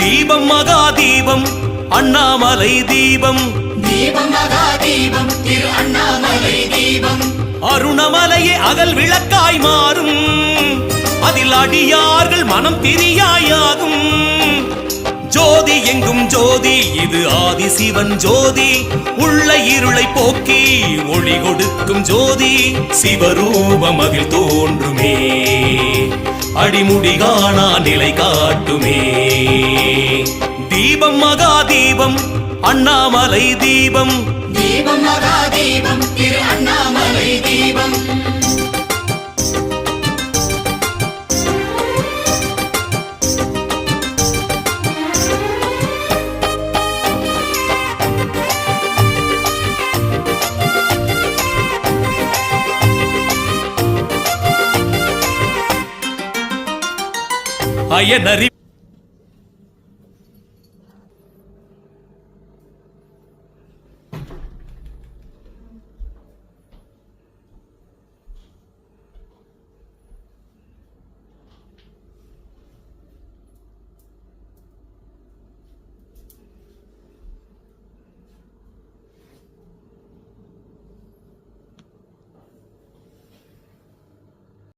தீபம் மகா தீபம் அண்ணாமலை தீபம், தீபம் மகா தீபம் திரு அண்ணாமலை தீபம். அருணமலையே அகல் விளக்காய் மாறும், அதில் அடியார்கள் மனம் திரியாயாகும். ஜோதி எங்கும் ஜோதி, இது ஆதி சிவன் ஜோதி, உள்ள இருளை போக்கி ஒளி கொடுக்கும் ஜோதி. சிவரூபம் அதில் தோன்றுமே, அடிமுடி காணா நிலை காட்டுமே. தீபம் மகா தீபம் அண்ணாமலை தீபம், தீபம் மகா தீபம் திரு அண்ணாமலை தீபம். அயனறி